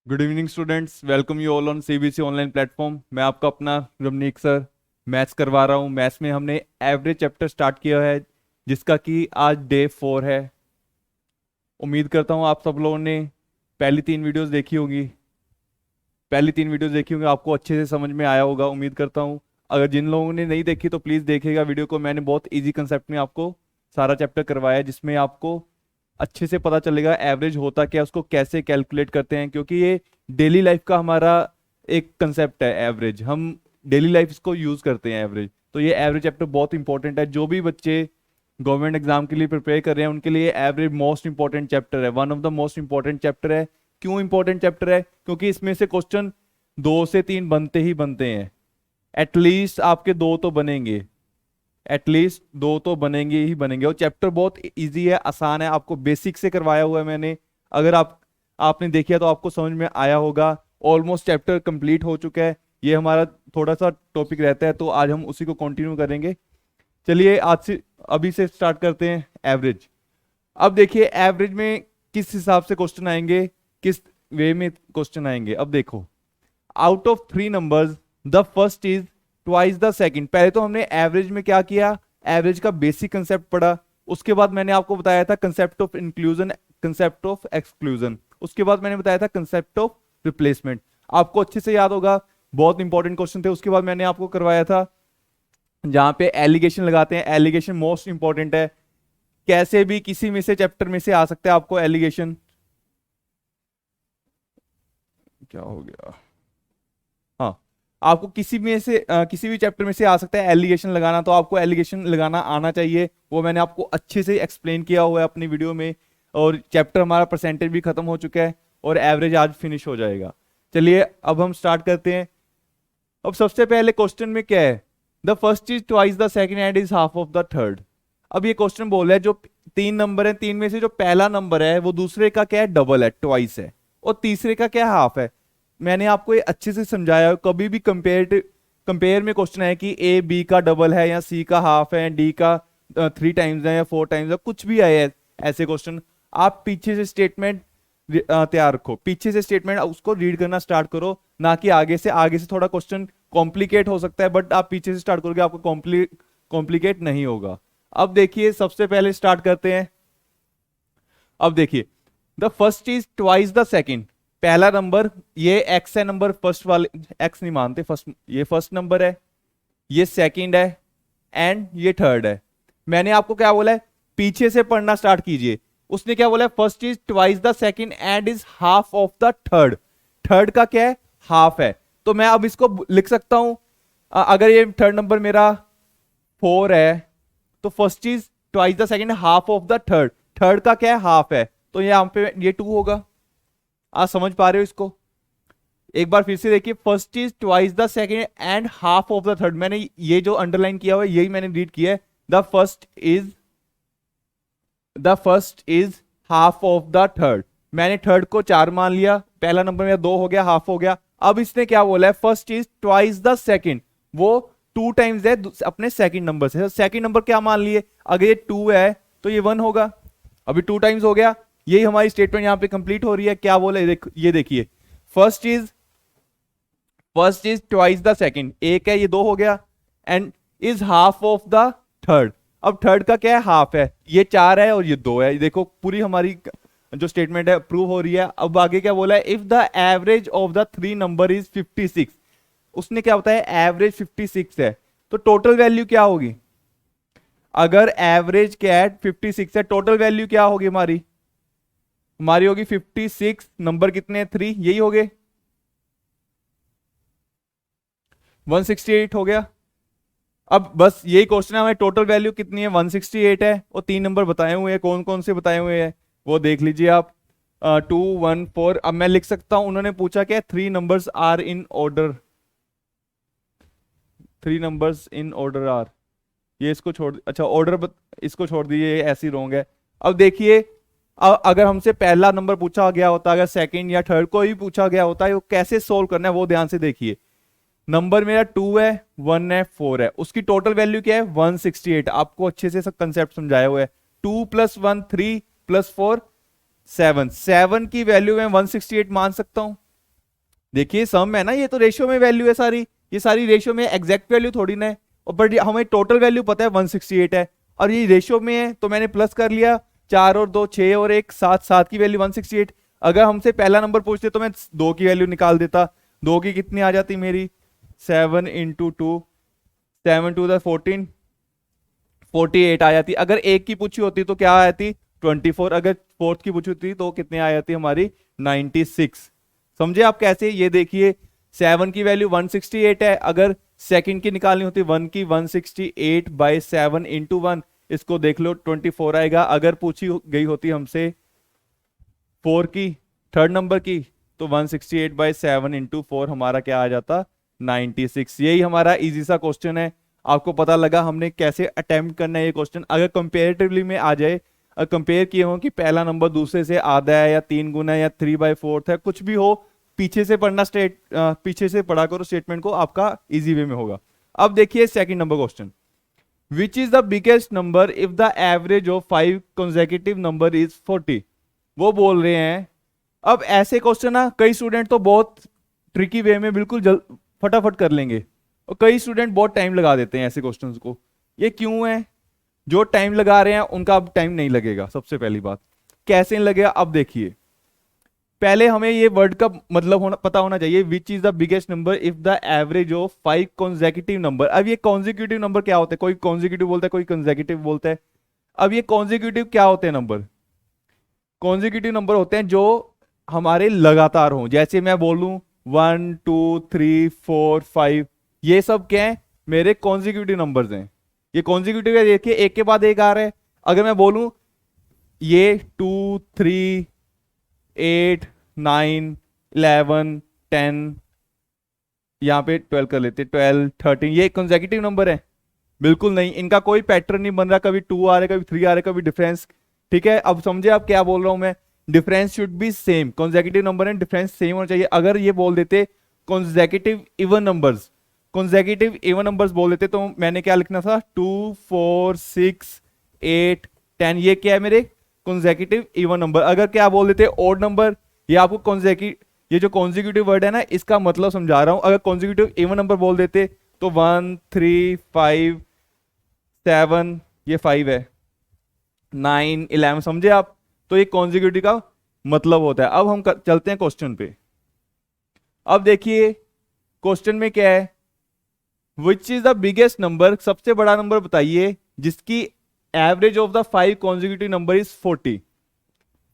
Good evening students, welcome you all on CBSE online platform. मैं आपका अपना Ramnik sir maths करवा रहा हूँ। मैथ्स में हमने एवरेज चैप्टर स्टार्ट किया है, जिसका कि आज डे 4 है। उम्मीद करता हूँ आप सब लोगों ने पहली तीन वीडियोस देखी होंगी, आपको अच्छे से समझ में आया होगा उम्मीद करता हूँ। अगर जिन लोगों ने नहीं देखी तो प्लीज़ देखिएगा वीडियो को। मैंने बहुत इजी कंसेप्ट में आपको सारा चैप्टर करवाया है, जिसमें आपको अच्छे से पता चलेगा एवरेज होता क्या है, उसको कैसे कैलकुलेट करते हैं, क्योंकि ये डेली लाइफ का हमारा एक कंसेप्ट है। एवरेज हम डेली लाइफ इसको यूज करते हैं एवरेज। तो ये एवरेज चैप्टर बहुत इंपॉर्टेंट है। जो भी बच्चे गवर्नमेंट एग्जाम के लिए प्रिपेयर कर रहे हैं उनके लिए एवरेज मोस्ट इंपॉर्टेंट चैप्टर है, one of the most important chapter है। क्यों इंपॉर्टेंट चैप्टर है? क्योंकि इसमें से क्वेश्चन 2 से 3 बनते ही बनते हैं। एटलीस्ट आपके दो तो बनेंगे, एटलीस्ट दो तो बनेंगे ही बनेंगे। और चैप्टर बहुत इजी है, आसान है, आपको बेसिक से करवाया हुआ है मैंने। अगर आपने देखिए तो आपको समझ में आया होगा। ऑलमोस्ट चैप्टर कंप्लीट हो चुका है। ये हमारा थोड़ा सा टॉपिक रहता है, तो आज हम उसी को कंटिन्यू करेंगे। चलिए आज से अभी से स्टार्ट करते हैं एवरेज। अब देखिए एवरेज में किस हिसाब से क्वेश्चन आएंगे, किस वे में क्वेश्चन आएंगे। अब देखो, out of 3 numbers the first is twice the second. पहले तो हमने एवरेज में क्या किया, एवरेज का बेसिक कंसेप्ट पढ़ा। उसके बाद मैंने आपको बताया था concept of inclusion, concept of exclusion. उसके बाद मैंने बताया था कंसेप्ट ऑफ रिप्लेसमेंट। आपको अच्छे से याद होगा, बहुत इंपॉर्टेंट क्वेश्चन थे। उसके बाद मैंने आपको करवाया था जहां पे एलिगेशन लगाते हैं। एलिगेशन मोस्ट इंपॉर्टेंट है, कैसे भी किसी में से चैप्टर में से आ सकता है आपको एलिगेशन। क्या हो गया? हाँ, आपको किसी भी चैप्टर में से आ सकता है एलिगेशन लगाना, तो आपको एलिगेशन लगाना आना चाहिए। वो मैंने आपको अच्छे से एक्सप्लेन किया हुआ है अपनी वीडियो में। और चैप्टर हमारा परसेंटेज भी खत्म हो चुका है और एवरेज आज फिनिश हो जाएगा। चलिए अब हम स्टार्ट करते हैं। अब सबसे पहले क्वेश्चन में क्या है, the first is twice the second and is half of the third. अब ये क्वेश्चन बोल रहा है जो 3 नंबर है, 3 में से जो पहला नंबर है वो दूसरे का क्या है, डबल है, ट्वाइस है। और तीसरे का क्या है, हाफ है। मैंने आपको ये अच्छे से समझाया है। कभी भी कंपेयर में क्वेश्चन है कि ए बी का डबल है या सी का हाफ है, डी का 3 टाइम्स है या 4 टाइम्स है, कुछ भी आए ऐसे क्वेश्चन, आप पीछे से स्टेटमेंट तैयार रखो, पीछे से स्टेटमेंट उसको रीड करना स्टार्ट करो, ना कि आगे से। आगे से थोड़ा क्वेश्चन कॉम्प्लिकेट हो सकता है, बट आप पीछे से स्टार्ट करोगे आपको कॉम्प्लिकेट नहीं होगा। अब देखिए सबसे पहले स्टार्ट करते हैं। अब देखिए, the first is twice the second. पहला नंबर ये एक्स है, नंबर फर्स्ट वाले एक्स नहीं मानते, फर्स्ट ये फर्स्ट नंबर है, ये सेकंड है एंड ये थर्ड है। मैंने आपको क्या बोला है, पीछे से पढ़ना स्टार्ट कीजिए। उसने क्या बोला है, first is twice the second and is half of the third. Third का क्या है, हाफ है। तो मैं अब इसको लिख सकता हूं, अगर ये थर्ड नंबर मेरा 4 है, तो first is twice the second half of the third. Third का क्या है, हाफ है, तो यहां पे ये 2 होगा। आप समझ पा रहे हो इसको? एक बार फिर से देखिए, first is twice the second and half of the third. मैंने ये जो अंडरलाइन किया हुआ है यही मैंने रीड किया है। The first is half of the third. मैंने थर्ड को 4 मान लिया, पहला नंबर मेरा 2 हो गया, हाफ हो गया। अब इसने क्या बोला है, first is twice the second, वो 2 टाइम्स है अपने सेकंड नंबर से। सेकंड नंबर क्या मान लिए, अगर ये 2 है तो ये 1 होगा। अभी 2 टाइम्स हो गया। यही हमारी स्टेटमेंट यहां पे कंप्लीट हो रही है। क्या बोले, ये देखिए, first is twice the second, एक है, ये 2 हो गया, and is half of the third. अब थर्ड का क्या है, हाफ है, ये 4 है और ये 2 है। देखो पूरी हमारी जो स्टेटमेंट है प्रूव हो रही है। अब आगे क्या बोला है, if the average of the 3 number is 56। उसने क्या बताया, एवरेज 56 है, तो टोटल वैल्यू क्या होगी। अगर एवरेज क्या है 56 है, टोटल वैल्यू क्या होगी हमारी होगी 56। नंबर कितने हैं, 3, यही हो गए, 168 हो गया। अब बस यही क्वेश्चन है, हमारी टोटल वैल्यू कितनी है, 168 है। और 3 नंबर बताए हुए हैं, कौन कौन से बताए हुए हैं वो देख लीजिए आप, 2 1 4। अब मैं लिख सकता हूं, उन्होंने पूछा क्या, 3 numbers are in order, 3 numbers in order are. ये इसको छोड़, अच्छा ऑर्डर इसको छोड़ दीजिए, ये ऐसी रॉन्ग है। अब देखिए, अगर हमसे पहला नंबर पूछा गया होता, अगर सेकंड या थर्ड को ही पूछा गया होता है, वो कैसे सोल्व करना है वो ध्यान से देखिए। नंबर मेरा 2 है, 1 है, 4 है, उसकी टोटल वैल्यू क्या है, 168। आपको अच्छे से सब कंसेप्ट समझाया हुआ है। 2 + 1 3 + 4 7, 7 की वैल्यू में 168 मान सकता हूं। देखिए सम है ना, ये तो रेशियो में वैल्यू है सारी, ये सारी रेशियो में एग्जैक्ट वैल्यू थोड़ी ना है। और बट हमें टोटल वैल्यू पता है 168 है, और ये रेशियो में है तो मैंने प्लस कर लिया, 4 और 2 6 और 1 7, 7 की वैल्यू 168। अगर हमसे पहला नंबर पूछते तो मैं 2 की वैल्यू निकाल देता। 2 की कितनी आ जाती मेरी, 7 इंटू 2, 7 टू द 14, 48 आ जाती। अगर एक की पूछी होती तो क्या आ जाती, 24। अगर फोर्थ की पूछी होती तो कितने आ जाती हमारी, 96। समझे आप कैसे, ये देखिए 7 की वैल्यू 168 है, अगर सेकंड की निकालनी होती 1 की, 168 बाई 7 इंटू 1, इसको देख लो 24 आएगा। अगर पूछी गई होती हमसे 4 की, थर्ड नंबर की, तो 168 बाई 7 इंटू 4 हमारा क्या आ जाता, 96। यही हमारा इजी सा क्वेश्चन है। आपको पता लगा हमने कैसे अटेम्प्ट करना है ये क्वेश्चन। अगर कंपेरेटिवली में आ जाए, कंपेयर किए हो कि पहला नंबर दूसरे से आधा है या 3 गुना है या 3/4 है, कुछ भी हो, पीछे से पढ़ना, पीछे से पढ़ा करो स्टेटमेंट को, आपका इजी वे में होगा। अब देखिए second number question, which is the biggest number if the average of 5 consecutive number is 40। वो बोल रहे हैं, अब ऐसे क्वेश्चन ना कई स्टूडेंट तो बहुत ट्रिकी वे में बिल्कुल फटाफट कर लेंगे, और कई स्टूडेंट बहुत टाइम लगा देते हैं ऐसे क्वेश्चंस को। ये क्यों है, जो टाइम लगा रहे हैं उनका अब टाइम नहीं लगेगा। सबसे पहली बात, कैसे नहीं लगेगा, अब देखिए पहले हमें ये वर्ड का मतलब पता होना चाहिए, which is the biggest number if the average of 5 consecutive number. अब ये कॉन्जिक्यूटिव नंबर क्या होते हैं, कोई कॉन्जिक्यूटिव बोलता है, कोई कंसेक्यूटिव बोलता है। अब ये कॉन्जिक्यूटिव क्या होते हैं नंबर, कॉन्जिक्यूटिव नंबर होते हैं जो हमारे लगातार हों। जैसे मैं बोलूं 1 2 3 4 5, ये सब क्या है, मेरे कॉन्जिक्यूटिव नंबर्स हैं। ये कॉन्जिक्यूटिव है, देखिए एक के बाद एक आ रहा है। अगर मैं बोलूं ये 2 3 8 9 11 10, यहाँ पे 12 कर लेते, 12 13, ये कॉन्जिक्यूटिव नंबर है? बिल्कुल नहीं, इनका कोई पैटर्न नहीं बन रहा, कभी 2 आ रहा है, कभी 3 आ रहा है, कभी डिफरेंस। ठीक है, अब समझे आप क्या बोल रहा हूं मैं, difference should be same. Consecutive number है, डिफरेंस सेम होना चाहिए। अगर ये बोल देते consecutive even numbers, consecutive even numbers बोल देते तो मैंने क्या लिखना था, 2 4 6 8 10, ये क्या है मेरे कॉन्जिक्यूटिव इवन नंबर। अगर क्या बोल देते ऑड नंबर, ये आपको कॉन्जिक्यूटिव, ये जो कॉन्जिक्यूटिव वर्ड है ना, इसका मतलब समझा रहा हूं। अगर कॉन्जिक्यूटिव इवन नंबर बोल देते तो 1 3 5 7, ये 5 है, 9 11, समझे आप, तो ये कॉन्जिक्यूटिव का मतलब होता है। अब हम चलते हैं क्वेश्चन पे। अब देखिए क्वेश्चन में क्या है, which is the biggest number, सबसे बड़ा नंबर बताइए जिसकी average of the 5 consecutive number is 40।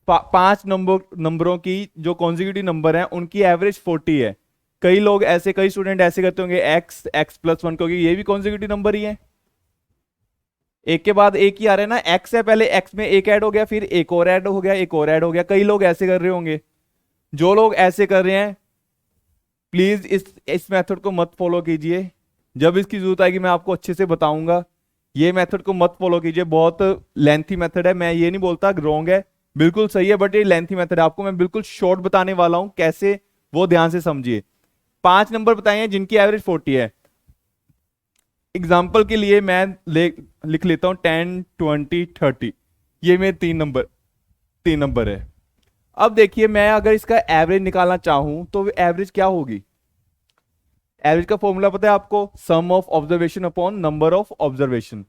5 नंबरों की जो कॉन्जिक्यूटिव नंबर है उनकी एवरेज 40 है। कई लोग ऐसे, कई स्टूडेंट ऐसे करते होंगे x+1, क्योंकि ये भी कॉन्जिक्यूटिव नंबर ही है, एक के बाद एक ही आ रहा है ना, x है, पहले x में एक ऐड हो गया, फिर एक और ऐड हो गया, एक और ऐड हो गया। कई लोग ऐसे कर रहे होंगे। जो लोग ऐसे कर रहे हैं प्लीज इस मेथड को मत फॉलो कीजिए। जब इसकी जरूरत आएगी मैं आपको अच्छे से बताऊंगा। ये मेथड को मत फॉलो कीजिए, बहुत लेंथी मेथड है। मैं ये नहीं बोलता रॉन्ग है, बिल्कुल सही है, बट ये लेंथी मेथड है। आपको मैं बिल्कुल शॉर्ट बताने वाला हूं कैसे, वो ध्यान से समझिए। 5 नंबर बताए हैं जिनकी एवरेज 40 है। एग्जाम्पल के लिए मैं लिख लेता हूं 10 20 30, ये मेरे 3 नंबर है। अब देखिए मैं अगर इसका एवरेज निकालना चाहूं तो एवरेज क्या होगी, एवरेज का फॉर्मूला पता है आपको, sum of observation upon number of observation.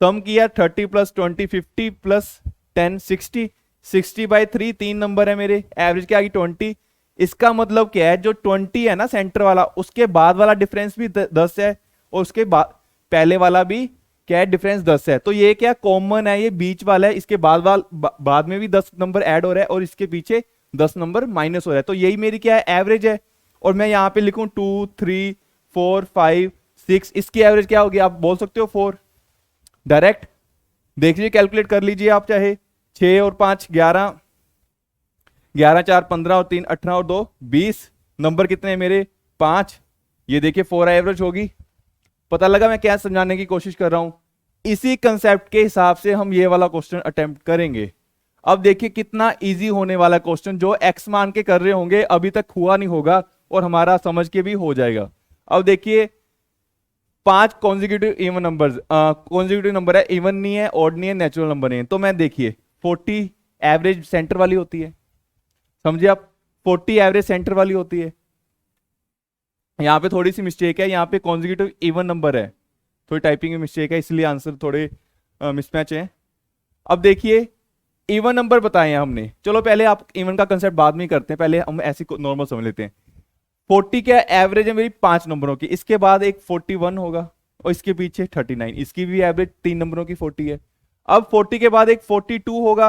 Sum किया 30 + 20 50 + 10 60, 60/3 3 नंबर है मेरे, एवरेज क्या आ गई 20। इसका मतलब क्या है, जो 20 है ना सेंटर वाला, उसके बाद वाला डिफरेंस भी 10 है, और उसके बाद पहले वाला भी क्या है, डिफरेंस 10 है। तो ये क्या कॉमन है, ये बीच वाला है, इसके बाद में भी 10 नंबर ऐड हो रहा है, और इसके पीछे 10 नंबर माइनस हो रहा है। तो यही मेरी क्या है, एवरेज है। और मैं यहां पे लिखूं 2 3 4 5 6, इसकी एवरेज क्या होगी, आप बोल सकते हो 4। डायरेक्ट देख लीजिए, कैलकुलेट कर लीजिए आप चाहे, 6 और 5 11, 11 4 15 और 3 18 और 2 20, नंबर कितने हैं मेरे 5। ये देखिए 4 एवरेज होगी। पता लगा मैं क्या समझाने की कोशिश कर रहा हूं। इसी कंसेप्ट के हिसाब से हम ये वाला क्वेश्चन अटेम्प्ट करेंगे। अब देखिए कितना इजी होने वाला क्वेश्चन, जो एक्स मान के कर रहे होंगे अभी तक हुआ नहीं होगा, और हमारा समझ के भी हो जाएगा। अब देखिए 5 consecutive even numbers, consecutive number है, इवन नहीं है, ऑड नहीं है, नेचुरल नंबर नहीं है। तो मैं देखिए 40 एवरेज सेंटर वाली होती है, समझिए आप, 40 एवरेज सेंटर वाली होती है। यहाँ पे थोड़ी सी मिस्टेक है, यहाँ पे कॉन्जिक्यूटिव इवन नंबर है, थोड़ी टाइपिंग में मिस्टेक है, इसलिए आंसर थोड़े मिसमैच है। अब देखिए इवन नंबर बताए हैं हमने, चलो पहले आप इवन का कंसेप्ट बाद में ही करते हैं, पहले हम ऐसी नॉर्मल समझ लेते हैं। 40 क्या एवरेज है मेरी 5 नंबरों की, इसके बाद एक 41 होगा और इसके पीछे 39, इसकी भी एवरेज 3 नंबरों की 40 है। अब 40 के बाद एक 42 होगा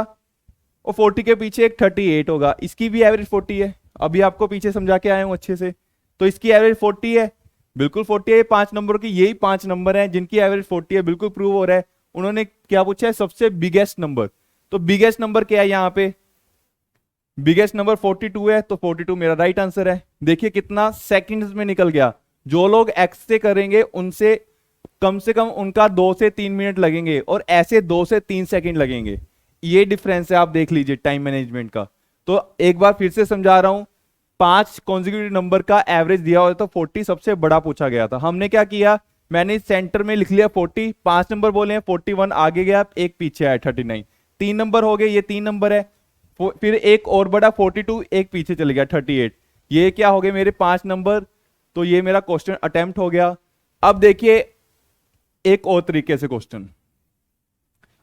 और 40 के पीछे एक 38 होगा, इसकी भी एवरेज 40 है। अभी आपको पीछे समझा के आया हूं अच्छे से, तो इसकी एवरेज 40 है, बिल्कुल 40 है। ये 5 नंबरों की, यही 5 नंबर हैं जिनकी एवरेज 40 है, बिल्कुल प्रूव हो रहा है। उन्होंने क्या पूछा है, सबसे बिगेस्ट नंबर, तो बिगेस्ट नंबर क्या है यहाँ पे, बिगेस्ट नंबर 42 है, तो 42 मेरा राइट आंसर है। देखिए कितना सेकंड्स में निकल गया। जो लोग एक्स से करेंगे उनसे कम से कम उनका 2 से 3 मिनट लगेंगे और ऐसे 2 से 3 सेकंड लगेंगे। ये डिफरेंस है, आप देख लीजिए टाइम मैनेजमेंट का। तो एक बार फिर से समझा रहा हूं, 5 कॉन्जिक्यूटिव नंबर का एवरेज दिया हुआ तो 40 सबसे बड़ा पूछा गया था। हमने क्या किया, मैंने सेंटर में लिख लिया 40, 5 नंबर बोले हैं, 41 आगे गया, एक पीछे आया 39, 3 नंबर हो गए, ये 3 नंबर है, फिर एक और बड़ा 42, एक पीछे चले गया 38, ये क्या हो गए मेरे 5 नंबर। तो ये मेरा क्वेश्चन अटेम्प्ट हो गया। अब देखिए एक और तरीके से क्वेश्चन,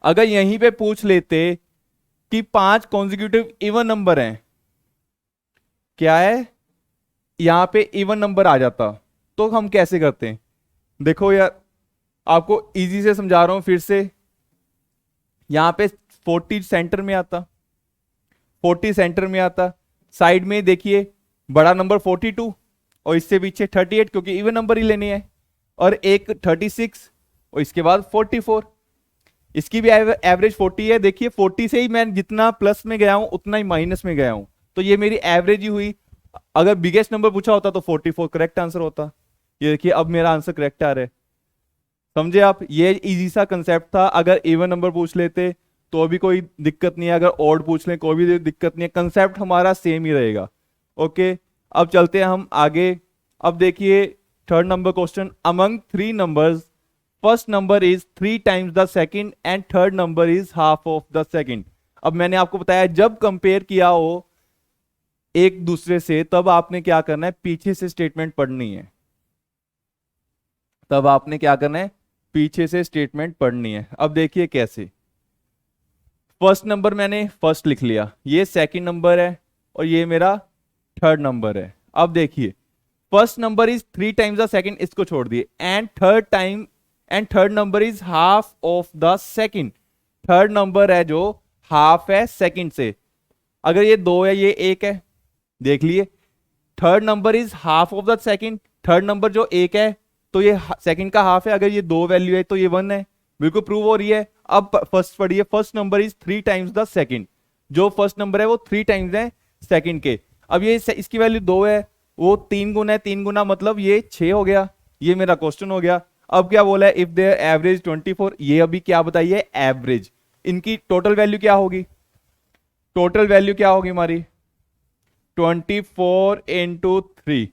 अगर यहीं पे पूछ लेते कि 5 कॉन्जिक्यूटिव इवन नंबर हैं, क्या है यहां पे इवन नंबर आ जाता, तो हम कैसे करते हैं। देखो यार आपको इजी से समझा रहा हूं फिर से, यहां पे 40 सेंटर में आता, 40 सेंटर में आता, साइड में देखिए बड़ा नंबर 42 और इससे पीछे 38 क्योंकि इवन नंबर ही लेने हैं, और एक 36 और इसके बाद 44, इसकी भी एवरेज 40 है। देखिए 40 से ही मैं जितना प्लस में गया हूं उतना ही माइनस में गया हूं, तो ये मेरी एवरेज ही हुई। अगर बिगेस्ट नंबर पूछा होता तो 44 करेक्ट आंसर होता। ये देखिए अब मेरा आंसर करेक्ट आ रहा है, समझे आप, ये इजी सा कंसेप्ट था। अगर इवन नंबर पूछ लेते तो भी कोई दिक्कत नहीं है, अगर ऑड पूछ लें कोई भी दिक्कत नहीं है, कंसेप्ट हमारा सेम ही रहेगा। ओके अब चलते हैं हम आगे। अब देखिए third number question, among 3 numbers first number is 3 times the second and third number is half of the second. अब मैंने आपको बताया जब कंपेयर किया हो एक दूसरे से तब आपने क्या करना है, पीछे से स्टेटमेंट पढ़नी है, तब आपने क्या करना है, पीछे से स्टेटमेंट पढ़नी है। अब देखिए कैसे, फर्स्ट नंबर मैंने फर्स्ट लिख लिया, ये सेकंड नंबर है और ये मेरा थर्ड नंबर है। अब देखिए first number is 3 times the second, इसको छोड़ दिए, and third number is half of the second, third number है जो हाफ है सेकंड से। अगर ये 2 है ये 1 है, देख लिए third number is half of the second, third number जो 1 है तो ये सेकंड का हाफ है, अगर ये 2 वैल्यू है तो ये 1 है, बिल्कुल प्रूव हो रही है। अब फर्स्ट पढ़िए, first number is 3 times the second, जो फर्स्ट नंबर है वो 3 टाइम्स है सेकंड के। अब ये इसकी वैल्यू 2 है, वो 3 गुना है, 3 गुना मतलब ये 6 हो गया, ये मेरा क्वेश्चन हो गया। अब क्या बोला है, इफ देयर एवरेज 24, ये अभी क्या बताइए एवरेज, इनकी टोटल वैल्यू क्या होगी, टोटल वैल्यू क्या होगी हमारी 24 इंटू 3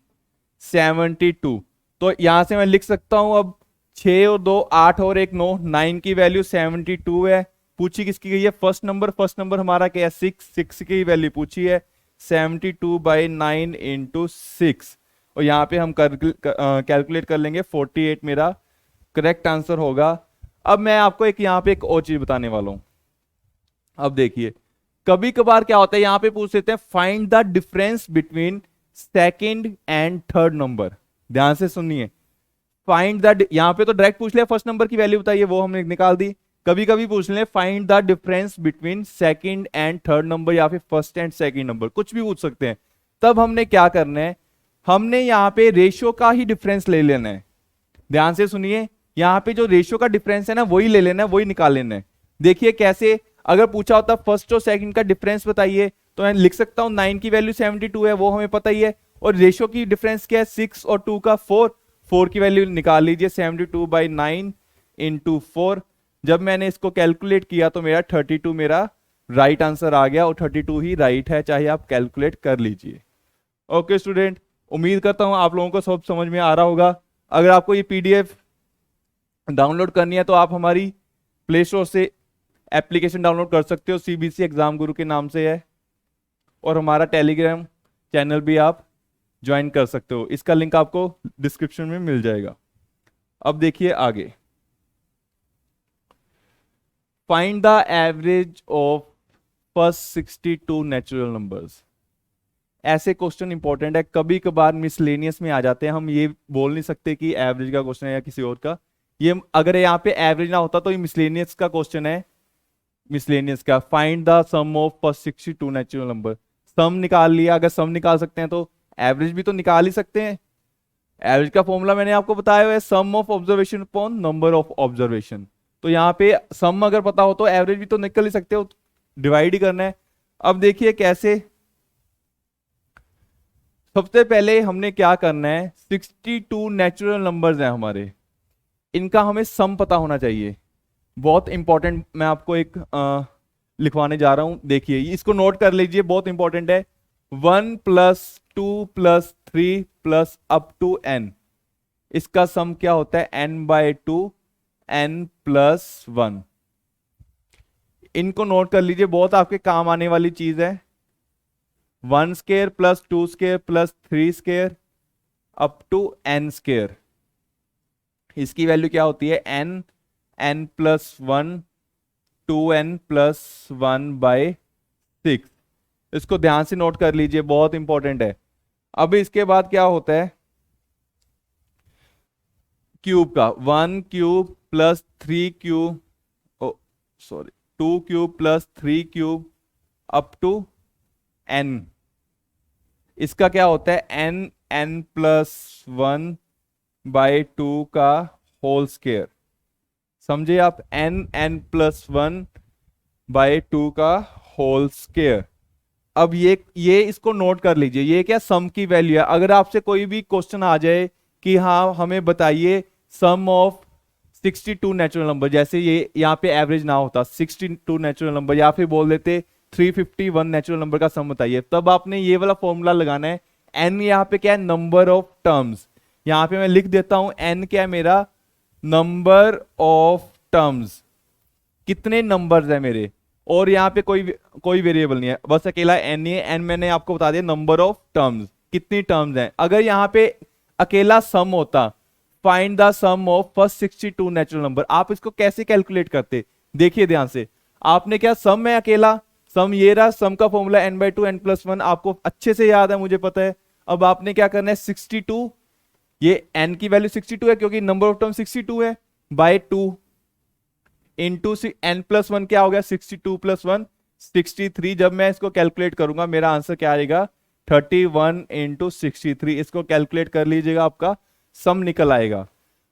72। तो यहां से मैं लिख सकता हूं अब 6 और 2 8 और 1 9, 9 की वैल्यू 72 है। पूछी किसकी गई है, फर्स्ट नंबर, फर्स्ट नंबर हमारा क्या है 6 की वैल्यू पूछी है, 72/9 इंटू 6, और यहाँ पे हम कैलकुलेट कर लेंगे, 48 मेरा करेक्ट आंसर होगा। अब मैं आपको एक यहाँ पे एक और चीज बताने वाला हूं। अब देखिए कभी कभार क्या होता है, यहाँ पे पूछ लेते हैं find the difference between second and third number, ध्यान से सुनिए, फाइंड द, यहाँ पे तो डायरेक्ट पूछ लिया फर्स्ट नंबर की वैल्यू बताइए, वो हमने निकाल दी। कभी कभी पूछ ले find the difference between second and third number, या फिर फर्स्ट एंड सेकंड नंबर, कुछ भी पूछ सकते हैं। तब हमने क्या करना है, हमने यहाँ पे रेशियो का ही डिफरेंस ले लेना है, ध्यान से सुनिए, यहाँ पे जो रेशियो का डिफरेंस है ना वही ले लेना है, वही निकाल लेना है। देखिए कैसे, अगर पूछा होता फर्स्ट और सेकंड का डिफरेंस बताइए तो मैं लिख सकता हूं 9 की वैल्यू 72 है, वो हमें पता ही है, और रेशियो की डिफरेंस क्या है 6 और 2 का 4 की वैल्यू निकाल लीजिए, 72/9 इंटू 4। जब मैंने इसको कैलकुलेट किया तो मेरा 32 मेरा राइट आंसर आ गया, और 32 ही राइट है, चाहे आप कैलकुलेट कर लीजिए। ओके स्टूडेंट, उम्मीद करता हूं आप लोगों को सब समझ में आ रहा होगा। अगर आपको ये पीडीएफ डाउनलोड करनी है तो आप हमारी प्ले स्टोर से एप्लीकेशन डाउनलोड कर सकते हो, सीबीसी एग्जाम गुरु के नाम से है, और हमारा टेलीग्राम चैनल भी आप ज्वाइन कर सकते हो। इसका लिंक आपको डिस्क्रिप्शन में मिल जाएगा। अब देखिए आगे, find the average of first 62 natural numbers. ऐसे क्वेश्चन इंपॉर्टेंट है, कभी कभार मिसलेनियस में आ जाते हैं, हम ये बोल नहीं सकते कि एवरेज का क्वेश्चन है या किसी और का। ये अगर यहाँ पे एवरेज ना होता तो ये मिसलेनियस का क्वेश्चन है। मिसलेनियस का find the sum of first 62 natural number, sum निकाल लिया। अगर सम निकाल सकते हैं तो एवरेज भी तो निकाल ही सकते हैं। एवरेज का फॉर्मूला मैंने आपको बताया हुआ है, sum of observation upon number of observation. तो यहाँ पे सम अगर पता हो तो एवरेज भी तो निकल ही सकते हो, डिवाइड ही करना है। अब देखिए कैसे। सबसे पहले हमने क्या करना है, 62 नेचुरल नंबर्स हैं हमारे, इनका हमें सम पता होना चाहिए। बहुत इंपॉर्टेंट, मैं आपको एक लिखवाने जा रहा हूं, देखिए इसको नोट कर लीजिए, बहुत इंपॉर्टेंट है। 1 + 2 + 3 + अप टू n, इसका सम क्या होता है, n/2 n + 1। इनको नोट कर लीजिए, बहुत आपके काम आने वाली चीज है। 1² + 2² + 3² अप टू n², इसकी वैल्यू क्या होती है, n + 1 2n + 1/6। इसको ध्यान से नोट कर लीजिए, बहुत इंपॉर्टेंट है। अब इसके बाद क्या होता है, क्यूब का 1³ + 3³ 2³ + 3³ अप टू n, इसका क्या होता है, n + 1/2 का होल स्क्वायर। समझे आप, n + 1/2 का होल स्क्वायर। अब ये इसको नोट कर लीजिए, ये क्या सम की वैल्यू है। अगर आपसे कोई भी क्वेश्चन आ जाए कि हाँ हमें बताइए सम ऑफ 62 नेचुरल नंबर, जैसे ये यहाँ पे एवरेज ना होता 62 नेचुरल नंबर, या फिर बोल देते 351 नेचुरल नंबर का सम बताइए, तब आपने ये वाला फॉर्मूला लगाना है। n यहाँ पे क्या है, नंबर ऑफ टर्म्स। यहाँ पे मैं लिख देता हूं n क्या है मेरा, नंबर ऑफ टर्म्स, कितने नंबर्स है मेरे। और यहाँ पे कोई वेरिएबल नहीं है, बस अकेला n ही है। n मैंने आपको बता दिया नंबर ऑफ टर्म्स, कितनी टर्म्स हैं। अगर यहाँ पे अकेला सम होता, find the sum of first 62 natural number, आप इसको कैसे कैलकुलेट करते, देखिए ध्यान से। आपने क्या, सम है अकेला, सम ये रहा, सम का फॉर्मूला n/2 n + 1 आपको अच्छे से याद है, मुझे पता है। अब आपने क्या करना है, 62, ये n की वैल्यू 62 है क्योंकि नंबर ऑफ टर्म 62 है, बाय 2 इंटू n + 1 क्या हो गया, 62 + 1 63। जब मैं इसको कैलकुलेट करूंगा मेरा आंसर क्या आएगा, 31 × 63। इसको कैलकुलेट कर लीजिएगा, आपका सम निकल आएगा।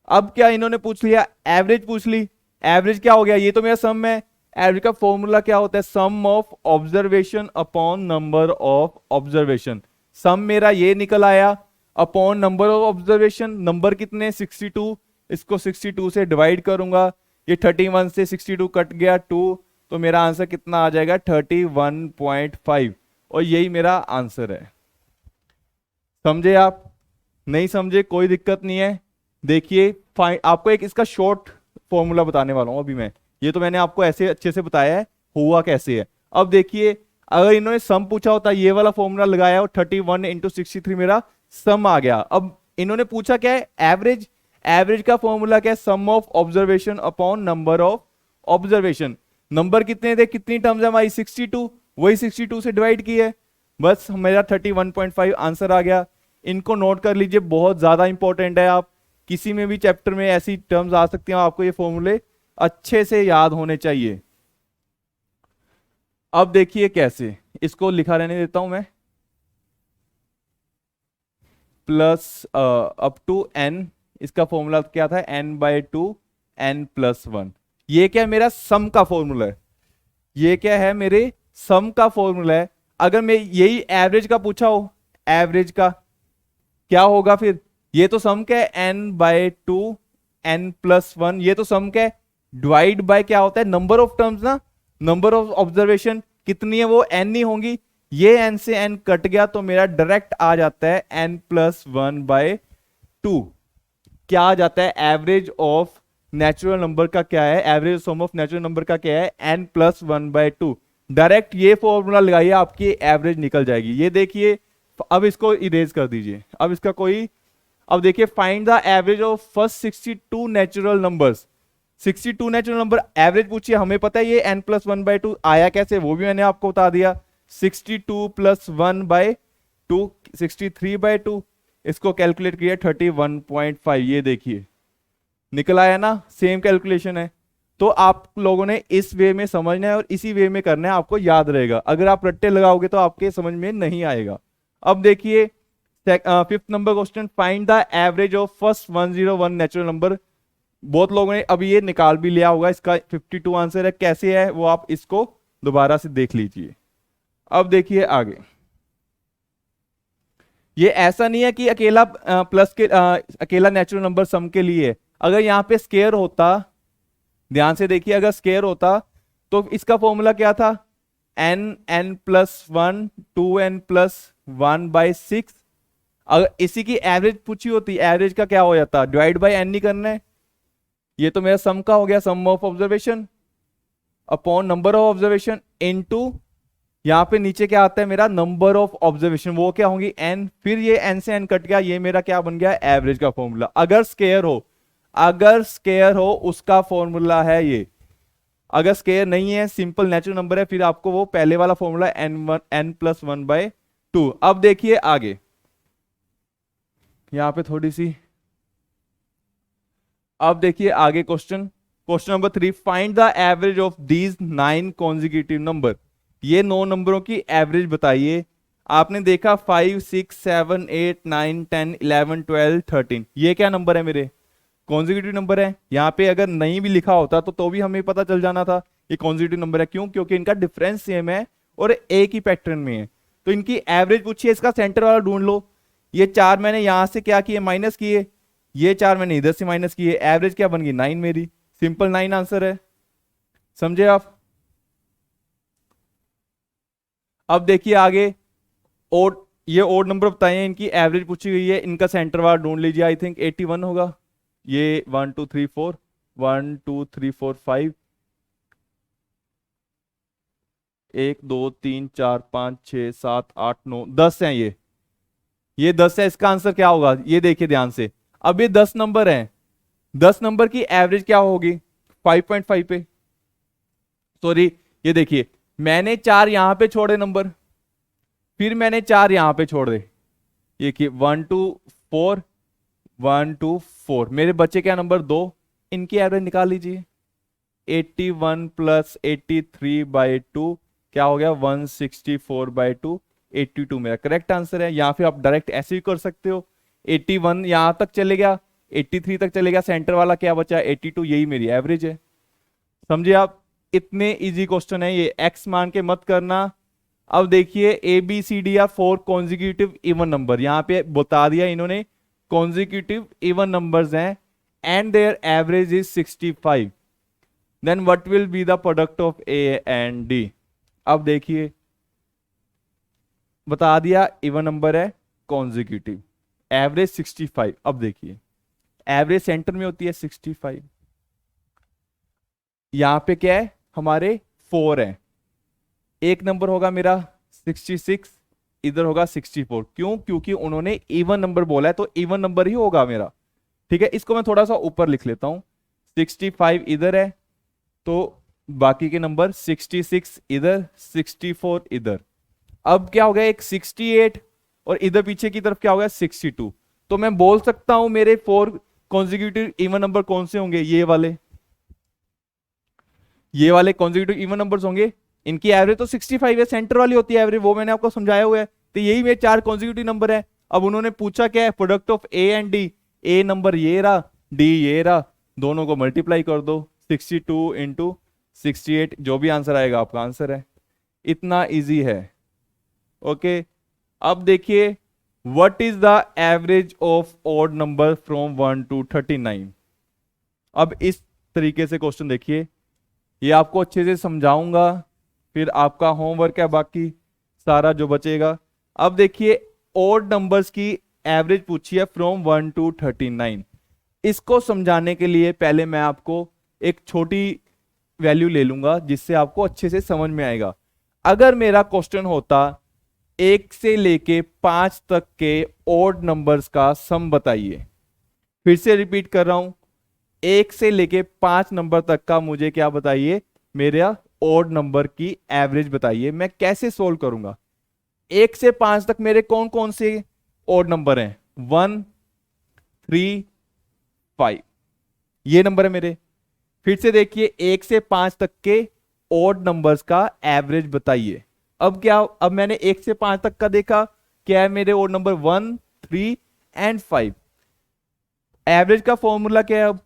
अब क्या इन्होंने पूछ लिया, एवरेज पूछ ली। एवरेज क्या हो गया, ये तो मेरा सम है। एवरेज का फॉर्मूला क्या होता है, sum of observation upon number of observation. Sum मेरा ये निकल आया, upon number of observation, number कितने 62, इसको 62 से डिवाइड करूंगा, ये 31 से 62 कट गया 2, तो मेरा आंसर कितना आ जाएगा, 31.5। और यही मेरा आंसर है। समझे आप, नहीं समझे कोई दिक्कत नहीं है। देखिए आपको एक इसका शॉर्ट फॉर्मूला बताने वाला हूं अभी मैं, ये तो मैंने आपको ऐसे अच्छे से बताया है हुआ कैसे है। अब देखिए अगर इन्होंने सम पूछा होता, ये वाला फॉर्मूला लगाया और 31 × 63 मेरा सम आ गया। अब इन्होंने पूछा क्या है, एवरेज। एवरेज का फॉर्मूला क्या है, sum of observation upon number of observation. Number कितने थे, कितनी टर्म्स है हमारी, 62, वही 62 से डिवाइड की है, बस मेरा 31.5 आंसर आ गया। इनको नोट कर लीजिए, बहुत ज्यादा इंपॉर्टेंट है। आप किसी में भी चैप्टर में ऐसी टर्म्स आ सकती हैं, आपको ये फॉर्मूले अच्छे से याद होने चाहिए। अब देखिए कैसे, इसको लिखा रहने देता हूं मैं, प्लस अप टू n, इसका फॉर्मूला क्या था, n/2 n + 1। ये क्या मेरा सम का फॉर्मूला है, ये क्या है मेरे सम का फॉर्मूला है। अगर मैं यही एवरेज का पूछा हो, एवरेज का क्या होगा फिर, ये तो सम क्या है, n/2 n + 1, ये तो सम क्या है, डिवाइड बाय क्या होता है, नंबर ऑफ टर्म्स ना, नंबर ऑफ ऑब्जर्वेशन कितनी है, वो n ही होंगी। ये n से n कट गया तो मेरा डायरेक्ट आ जाता है n + 1/2। क्या आ जाता है, एवरेज ऑफ नेचुरल नंबर का क्या है, average some of natural number का क्या है, n + 1/2। डायरेक्ट ये फॉर्मूला लगाइए, आपकी एवरेज निकल जाएगी। ये देखिए अब इसको इरेज कर दीजिए, अब इसका कोई, अब देखिए find the average of first 62 natural numbers. 62 natural number average पूछिए, हमें पता है ये n+1/2 आया कैसे, वो भी मैंने आपको बता दिया। 62 + 1/2 63/2, इसको कैलकुलेट किया 31.5, ये देखिए निकल आया ना, सेम कैलकुलेशन है। तो आप लोगों ने इस वे में समझना है और इसी वे में करना है, आपको याद रहेगा। अगर आप रट्टे लगाओगे तो आपके समझ में नहीं आएगा। अब देखिए 5th number question, find the average of first 101 natural number. बहुत लोगों ने अभी ये निकाल भी लिया होगा, इसका 52 आंसर है, कैसे है वो आप इसको दोबारा से देख लीजिए। अब देखिए आगे, ये ऐसा नहीं है कि अकेला प्लस के अकेला नेचुरल नंबर सम के लिए है। अगर यहाँ पे स्केयर होता, ध्यान से देखिए, अगर स्केयर होता तो इसका फॉर्मूला क्या था, n+1 2n+1/6। अगर इसी की एवरेज पूछी होती, एवरेज का क्या हो जाता, डिवाइड बाय n नहीं करना है, ये तो मेरा सम का हो गया, sum of observation upon number of observation into यहां पे नीचे क्या आता है मेरा, नंबर ऑफ ऑब्जर्वेशन, वो क्या होंगी n, फिर ये n से n कट गया, ये मेरा क्या बन गया, एवरेज का फॉर्मूला। अगर स्केयर हो, अगर स्केयर हो उसका फॉर्मूला है ये। अगर स्केयर नहीं है, सिंपल नेचुरल नंबर है, फिर आपको वो पहले वाला फॉर्मूला n+1/2। अब देखिए आगे, यहां पे थोड़ी सी, अब देखिए आगे question number 3, find the average of these 9 consecutive number. ये 9 नंबरों की एवरेज बताइए। आपने देखा 5 6 7 8 9 10 11 12 13, ये क्या नंबर है, मेरे कॉन्जिक्यूटिव नंबर है। यहाँ पे अगर नहीं भी लिखा होता तो भी हमें पता चल जाना था ये कॉन्जिक्यूटिव नंबर है। क्यों, क्योंकि इनका डिफरेंस सेम है और एक ही पैटर्न में है। तो इनकी एवरेज पूछिए, इसका सेंटर वाला ढूंढ लो। ये 4 मैंने यहां से क्या किए, माइनस किए, ये 4 मैंने इधर से माइनस किए, एवरेज क्या बन गई, 9 मेरी। सिंपल 9 आंसर है, समझे आप। अब देखिए आगे, ओड, ये ओड नंबर बताए, इनकी एवरेज पूछी गई है, इनका सेंटर वाला ढूंढ लीजिए। आई थिंक 81 होगा। ये 1 2 3 4 1 2 3 4 5 1 2 3 4 5 6 7 8 9 10 है, ये 10 है। इसका आंसर क्या होगा, ये देखिए ध्यान से। अब ये 10 नंबर हैं, 10 नंबर की एवरेज क्या होगी, 5.5 पे। सॉरी, ये देखिए मैंने 4 यहां पे छोड़े नंबर, फिर मैंने 4 यहां पे छोड़ दे, ये कि 1 2 4 1 2 4, मेरे बच्चे क्या नंबर 2। इनकी एवरेज निकाल लीजिए। 81 + 83/2 क्या हो गया, 164/2। 82 मेरा करेक्ट आंसर है। या फिर आप डायरेक्ट ऐसे भी कर सकते हो, 81 यहां तक चले गया, 83 तक चले गया, सेंटर वाला क्या बचा, 82, यही मेरी एवरेज है। समझे आप, इतने इजी क्वेश्चन है ये, एक्स मान के मत करना। अब देखिए ABCD या 4 कॉन्जिक्यूटिव इवन नंबर, यहां पे बता दिया इन्होंने कॉन्जिक्यूटिव इवन नंबर्स हैं and their average is 65, then what will be the product of A and D। अब देखिए बता दिया इवन नंबर है, कॉन्जिक्यूटिव, एवरेज 65। अब देखिए एवरेज सेंटर में होती है 65, यहां पे क्या है हमारे 4 है, एक नंबर होगा मेरा 66, इधर होगा 64। क्यों, क्योंकि उन्होंने इवन नंबर बोला है तो इवन नंबर ही होगा मेरा। ठीक है, इसको मैं थोड़ा सा ऊपर लिख लेता हूं, 65 इधर है तो बाकी के नंबर 66 इधर, 64 इधर। अब क्या हो गया, एक 68 और इधर पीछे की तरफ क्या हो गया 62। तो मैं बोल सकता हूं मेरे 4 कॉन्जिक्यूटिव इवन नंबर कौन से होंगे, ये वाले कॉन्जिक्यूटिव इवन नंबर्स होंगे। इनकी एवरेज तो 65 है, सेंटर वाली होती है एवरेज, वो मैंने आपको समझाया हुआ है। तो यही मेरे 4 कॉन्जिक्यूटिव नंबर है। अब उन्होंने पूछा क्या है, product of A and D। A number ये रहा, D ये रहा, दोनों को मल्टीप्लाई कर दो, 62 × 68, जो भी आंसर आएगा आपका आंसर है। इतना इजी है। ओके, अब देखिए what is the average of odd number from 1 to 39। अब इस तरीके से क्वेश्चन देखिए, ये आपको अच्छे से समझाऊंगा, फिर आपका होमवर्क है बाकी सारा जो बचेगा। अब देखिए ऑड नंबर्स की एवरेज पूछी है फ्रॉम 1 to 39। इसको समझाने के लिए पहले मैं आपको एक छोटी वैल्यू ले लूंगा जिससे आपको अच्छे से समझ में आएगा। अगर मेरा क्वेश्चन होता 1 से लेके 5 तक के ओड नंबर्स का सम बताइए। फिर से रिपीट कर रहा हूं, 1 से लेके 5 नंबर तक का मुझे क्या बताइए, मेरा ओड नंबर की एवरेज बताइए। मैं कैसे सोल्व करूंगा? 1 से 5 तक मेरे कौन कौन से ओड नंबर हैं? 1, 3, 5, ये नंबर है मेरे। फिर से देखिए, 1 से 5 तक के ओड नंबर्स का एवरेज बताइए। अब क्या, अब मैंने 1 से 5 तक का देखा, क्या है मेरे ओड नंबर? 1, 3 एंड 5। एवरेज का फॉर्मूला क्या है? अब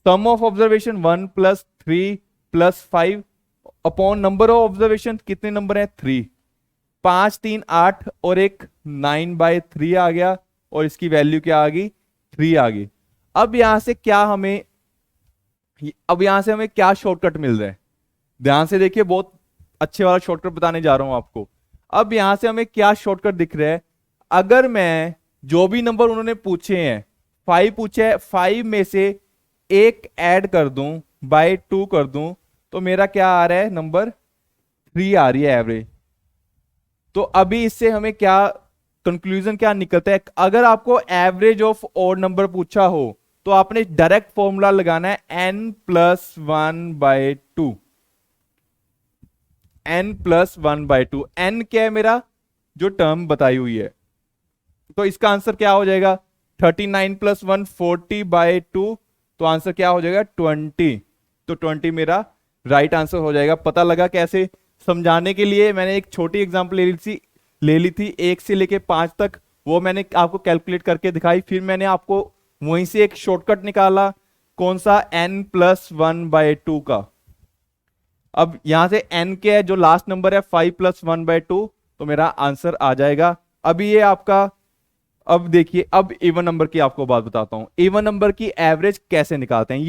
sum of observation 1 plus 3 plus 5 upon number of observation, कितने नंबर हैं? 3। 5, 3, 8 और एक 9/3 आ गया, और इसकी वैल्यू क्या आ गई? 3 आ गई। अब यहां से क्या हमें, अब यहां से हमें क्या शॉर्टकट मिल रहा है? ध्यान से देखिए, बहुत अच्छे वाला शॉर्टकट बताने जा रहा हूं आपको। अब यहां से हमें क्या शॉर्टकट दिख रहा है? अगर मैं जो भी नंबर उन्होंने पूछे हैं, 5 पूछे है, 5 में से एक ऐड कर दूं, बाय 2 कर दूं, तो मेरा क्या आ रहा है? नंबर 3 आ रही है एवरेज। तो अभी इससे हमें क्या कंक्लूजन क्या निकलता है? अगर आपको एवरेज ऑफ ऑड नंबर पूछा हो, तो आपने डायरेक्ट फॉर्मूला लगाना है n+1/2। n+1/2, n क्या है मेरा? जो टर्म बताई हुई है। तो इसका आंसर क्या हो जाएगा? 39 + 1 40/2। तो आंसर क्या हो जाएगा? 20। तो 20 मेरा राइट आंसर हो जाएगा। पता लगा कैसे? समझाने के लिए मैंने एक छोटी एग्जांपल ले ली थी 1 से लेके 5 तक, वो मैंने आपको कैलकुलेट करके दिखाई। फिर मैंने आपको वहीं से एक शॉर्टकट निकाला, कौन सा? n+1/2 का। अब यहां से n क्या है? जो लास्ट नंबर है 5 + 1/2, तो मेरा आंसर आ जाएगा। अभी ये आपका, अब देखिए, अब इवन नंबर की आपको बात बताता हूं। इवन नंबर की एवरेज कैसे निकालते हैं?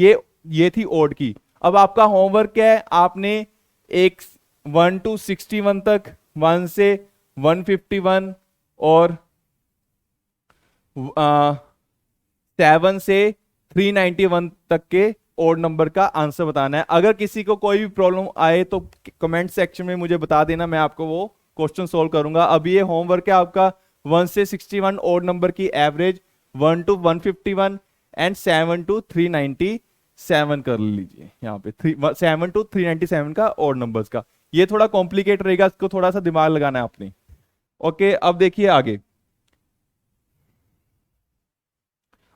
ये थी ओड की। अब आपका होमवर्क क्या है? आपने एक 1 to 61 तक, 1 से 151 और 7 से 391 तक के ओड नंबर का आंसर बताना है। अगर किसी को कोई भी प्रॉब्लम आए तो कमेंट सेक्शन में मुझे बता देना, मैं आपको वो क्वेश्चन सोल्व करूंगा। अभी ये होमवर्क है आपका, 1 से 61 ओड नंबर की एवरेज, 1 to 151 एंड 7 to 397 कर लीजिए। यहाँ पे 7 to 397 का ओड नंबर्स का। ये थोड़ा कॉम्प्लिकेट रहेगा, इसको थोड़ा सा दिमाग लगाना है आपने। ओके, अब देखिए आगे।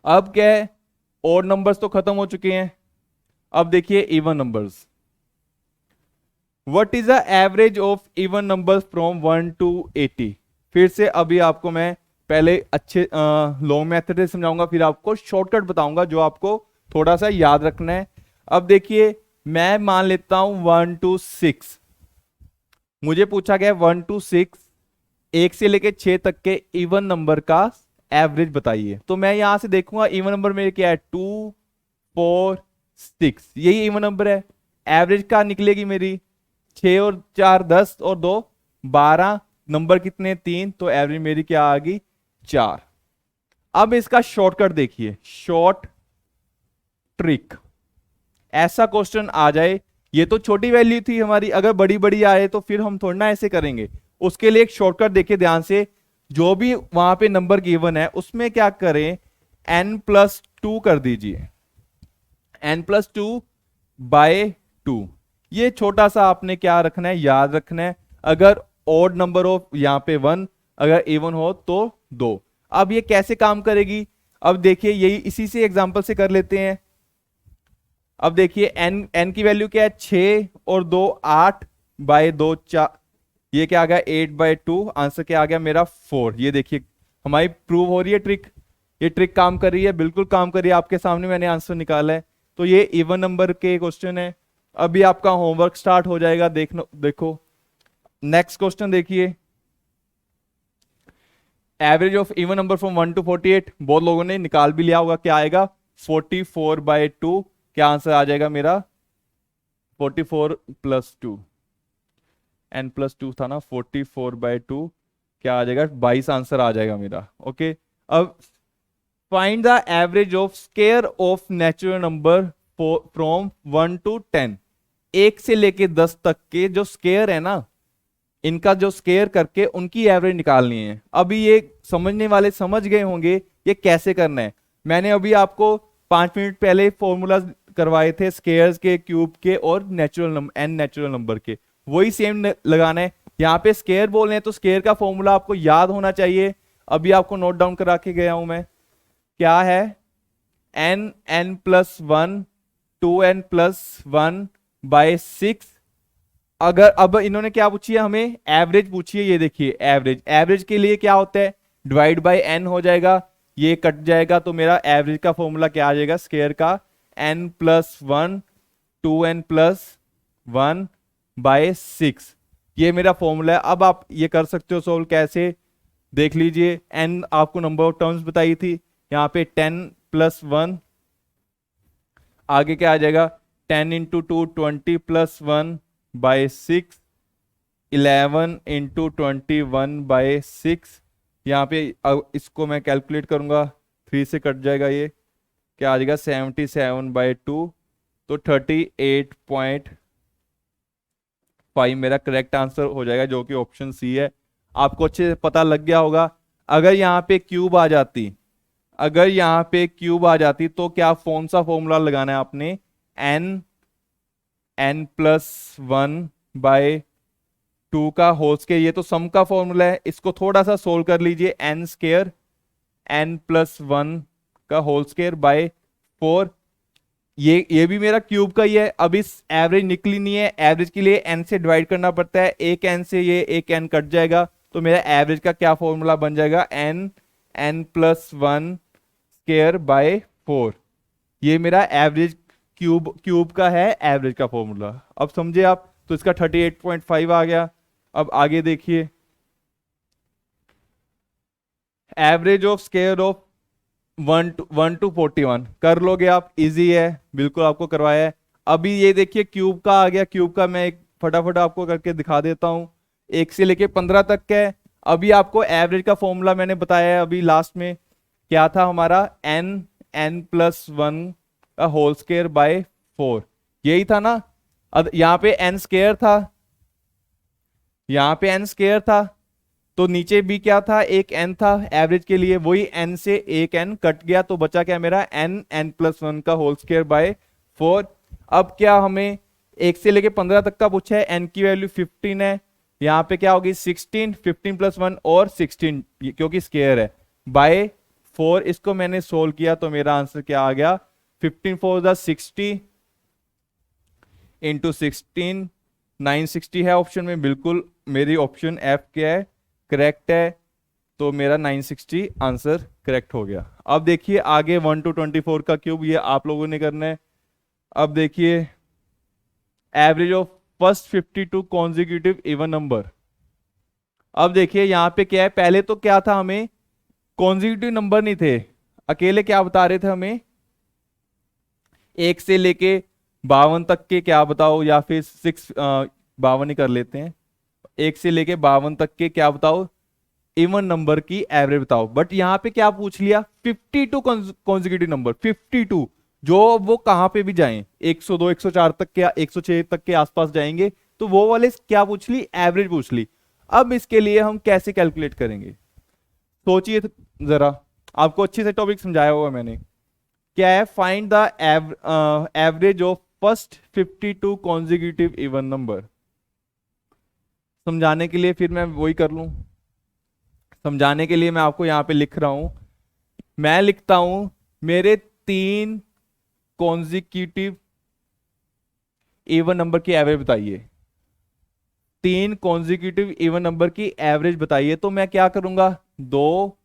अब क्या है? ओड नंबर्स तो खत्म हो चुके हैं। अब देखिए even numbers. What is the average of even numbers from 1 to 80? फिर से अभी आपको मैं पहले अच्छे लॉन्ग मेथड से समझाऊंगा, फिर आपको शॉर्टकट बताऊंगा जो आपको थोड़ा सा याद रखना है। अब देखिए, मैं मान लेता हूं 1 to 6। मुझे पूछा गया 1 to 6, 1 से लेके 6 तक के इवन नंबर का एवरेज बताइए। तो मैं यहां से देखूंगा इवन नंबर मेरे क्या है? 2, 4, 6, यही इवन नंबर है। एवरेज का निकलेगी मेरी 6 और 4 10 और 2 12, नंबर कितने? 3, तो एवरेज मेरी क्या आ गई? 4। अब इसका शॉर्टकट देखिए, शॉर्ट ट्रिक। ऐसा क्वेश्चन आ जाए, ये तो छोटी वैल्यू थी हमारी, अगर बड़ी बड़ी आए तो फिर हम थोड़ा ना ऐसे करेंगे। उसके लिए एक शॉर्टकट देखिए ध्यान से, जो भी वहां पे नंबर गिवन है उसमें क्या करें? n+2 कर दीजिए, n+2/2। ये छोटा सा आपने क्या रखना है? याद रखना है। अगर ऑड नंबर हो यहां पे 1, अगर इवन हो तो 2। अब ये कैसे काम करेगी? अब देखिए, यही इसी से एग्जांपल से कर लेते हैं। अब देखिए n की वैल्यू क्या है? 6 और 2 8/2 4, ये क्या आ गया? 8/2। आंसर क्या आ गया मेरा? 4। ये देखिए हमारी प्रूव हो रही है ट्रिक। ये ट्रिक काम कर रही है, बिल्कुल काम कर रही है। आपके सामने मैंने आंसर निकाला है। तो ये इवन नंबर के क्वेश्चन है। अभी आपका होमवर्क स्टार्ट हो जाएगा, देखो नेक्स्ट क्वेश्चन देखिए। Average of even number from 1 to 48, बहुत लोगों ने निकाल भी लिया होगा। क्या आएगा? 44/2। क्या आंसर आ जाएगा मेरा? 44 + 2, n+2 था ना, 44/2 क्या आ जाएगा? 22 आंसर आ जाएगा मेरा। ओके, अब find the average of square of natural number from 1 to 10। 1 से लेके 10 तक के जो स्केयर है ना, इनका जो स्केयर करके उनकी एवरेज निकालनी है। अभी ये समझने वाले समझ गए होंगे ये कैसे करना है। मैंने अभी आपको 5 मिनट पहले फॉर्मूला करवाए थे स्केयर्स के, क्यूब के और natural number, n natural number के, वही सेम लगाना है। यहाँ पे स्केयर बोल रहे हैं तो स्केयर का फॉर्मूला आपको याद होना चाहिए। अभी आपको नोट डाउन करा के गया हूं मैं। क्या है? N n plus one, 2n+1/6। अगर अब इन्होंने क्या पूछी है हमें? एवरेज पूछी है। ये देखिए एवरेज, एवरेज के लिए क्या होता है? डिवाइड बाय n हो जाएगा, ये कट जाएगा तो मेरा एवरेज का फॉर्मूला क्या आ जाएगा स्केयर का? n+1, 2n+1/6। ये मेरा फॉर्मूला है। अब आप ये कर सकते हो सोल्व कैसे, देख लीजिए। n आपको नंबर ऑफ टर्म्स बताई थी, यहाँ पे 10+1, आगे क्या आ जाएगा? 10 × 2 20+1/6, 11 × 21/6। यहाँ पे इसको मैं कैलकुलेट करूंगा, 3 से कट जाएगा, ये क्या आ जाएगा? 77/2, तो 38.5 मेरा करेक्ट आंसर हो जाएगा, जो कि ऑप्शन सी है। आपको अच्छे से पता लग गया होगा। अगर यहाँ पे क्यूब आ जाती, अगर यहाँ पे क्यूब आ जाती तो क्या कौन सा फॉर्मूला लगाना है आपने? n+1/2 का होल स्केयर, ये तो सम का फॉर्मूला है। इसको थोड़ा सा सोल्व कर लीजिए। n स्केयर, n+1 का होल स्केयर बाय 4। ये भी मेरा क्यूब का ही है। अब इस एवरेज निकली नहीं है, एवरेज के लिए n से डिवाइड करना पड़ता है। एक n से ये एक n कट जाएगा तो मेरा एवरेज का क्या फॉर्मूला बन जाएगा? n+1 square by 4। ये मेरा एवरेज क्यूब का है, एवरेज का फॉर्मूला। अब समझे आप? तो इसका 38.5 आ गया। अब आगे देखिए, average of square of 1 to 41 कर लोगे आप, इजी है, बिल्कुल आपको करवाया है। अभी ये देखिए क्यूब का आ गया। क्यूब का मैं एक फटाफट आपको करके दिखा देता हूं। 1 से लेके 15 तक का है। अभी आपको एवरेज का फॉर्मूला मैंने बताया है अभी लास्ट में, क्या था हमारा? n+1 का होल स्केयर बाय 4, यही था ना। अब यहाँ पे n स्केयर था, यहाँ पे n स्केयर था, तो नीचे भी क्या था? एक n था एवरेज के लिए, वही n से एक n कट गया तो बचा क्या मेरा? n+1 का होल स्केयर बाय 4। अब क्या हमें 1 से लेके 15 तक का पूछा है, n की वैल्यू 15 है। यहाँ पे क्या होगी? 16, 15+1 और 16, क्योंकि स्केयर है, बाय 4। इसको मैंने सोल्व किया तो मेरा आंसर क्या आ गया? 15 4 60 × 16, 960 है ऑप्शन में। बिल्कुल मेरी ऑप्शन एफ क्या है? करेक्ट है। तो मेरा 960 आंसर करेक्ट हो गया। अब देखिए आगे 1 to 24 का क्यूब, ये आप लोगों ने करना है। अब देखिए average of first 52 consecutive even number. अब देखिए यहाँ पे क्या है, पहले तो क्या था, हमें कॉन्जिक्यूटिव नंबर नहीं थे, अकेले क्या बता रहे थे हमें? 1 से लेके 52 तक के क्या बताओ, या फिर 52 ही कर लेते हैं। 1 से लेके 52 तक के क्या बताओ? इवन नंबर की एवरेज बताओ। बट यहां पे क्या पूछ लिया? 52 कॉन्जिक्यूटिव नंबर, 52, जो वो कहां पे भी जाएं, 102 104 तक के, 106 तक के आसपास जाएंगे, तो वो वाले क्या पूछ ली? एवरेज पूछ ली। अब इसके लिए हम कैसे कैलकुलेट करेंगे? सोचिए जरा, आपको अच्छे से टॉपिक समझाया हुआ मैंने। क्या है? Find the average of first 52 consecutive even number. समझाने के लिए फिर मैं वही कर लूं, समझाने के लिए मैं आपको यहां पे लिख रहा हूं। मैं लिखता हूं मेरे 3 कॉन्जिक्यूटिव इवन नंबर की एवरेज बताइए। 3 कॉन्जिक्यूटिव इवन नंबर की एवरेज बताइए। तो मैं क्या करूंगा? 2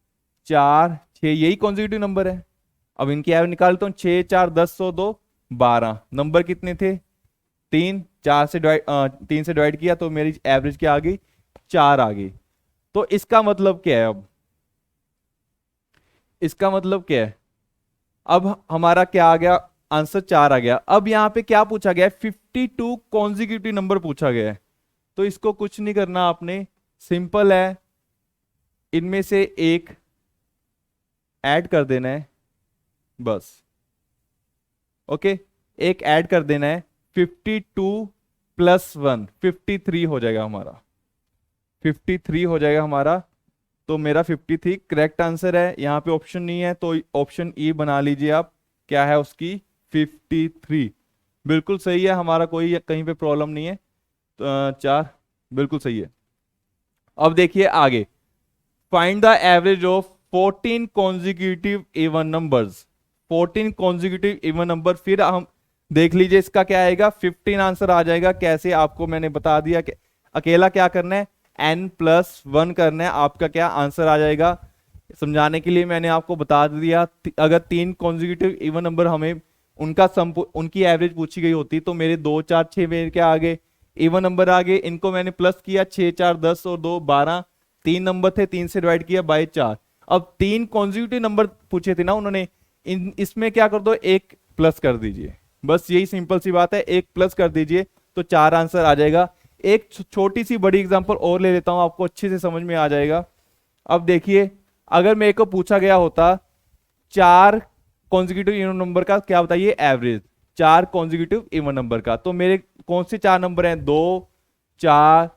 4 6, यही कॉन्जिक्यूटिव नंबर है। अब इनकी एवरेज निकालता हूं। 6 4 10 100 2 12, नंबर कितने थे? 3। 4 से डिवाइड 3 से डिवाइड किया तो मेरी एवरेज क्या आ गई? 4 आ गई। तो इसका मतलब क्या है? अब इसका मतलब क्या है? अब हमारा क्या आ गया? आंसर 4 आ गया। अब यहां पे क्या पूछा गया है? 52 कॉन्जिक्यूटिव नंबर पूछा गया है। तो इसको कुछ नहीं करना आपने, सिंपल है, इनमें से एक ऐड कर देना है बस। ओके, एक ऐड कर देना है। 52 + 1 53 हो जाएगा हमारा। 53 हो जाएगा हमारा। तो मेरा 53 करेक्ट आंसर है। यहाँ पे ऑप्शन नहीं है तो ऑप्शन ई बना लीजिए आप, क्या है उसकी 53। बिल्कुल सही है हमारा, कोई कहीं पे प्रॉब्लम नहीं है। तो 4 बिल्कुल सही है। अब देखिए आगे, find the average of 14 consecutive even numbers. 14 consecutive even number, फिर हम देख लीजिए इसका क्या आएगा, 15 आंसर आ जाएगा। कैसे, आपको मैंने बता दिया कि अकेला क्या करना है, n+1 करना है, आपका क्या आंसर आ जाएगा। समझाने के लिए मैंने आपको बता दिया, अगर 3 कॉन्जिक्यूटिव इवन नंबर हमें उनका उनकी एवरेज पूछी गई होती तो मेरे 2 4 6 मेरे क्या आ गए, इवन नंबर आ गए। इनको मैंने प्लस किया, 6 4 10 और 2 12, 3 नंबर थे, 3 से डिवाइड किया बाय 4। अब 3 कॉन्जिक्यूटिव नंबर पूछे थे ना उन्होंने, इसमें क्या कर दो, एक प्लस कर दीजिए, बस यही सिंपल सी बात है, एक प्लस कर दीजिए तो 4 आंसर आ जाएगा। एक छोटी सी बड़ी एग्जांपल और ले लेता हूं, आपको अच्छे से समझ में आ जाएगा। अब देखिए, अगर मेरे को पूछा गया होता 4 कॉन्जिक्यूटिव इवन नंबर का क्या बताइए एवरेज, 4 कॉन्जिक्यूटिव इवन नंबर का, तो मेरे कौन से 4 नंबर हैं, 2 4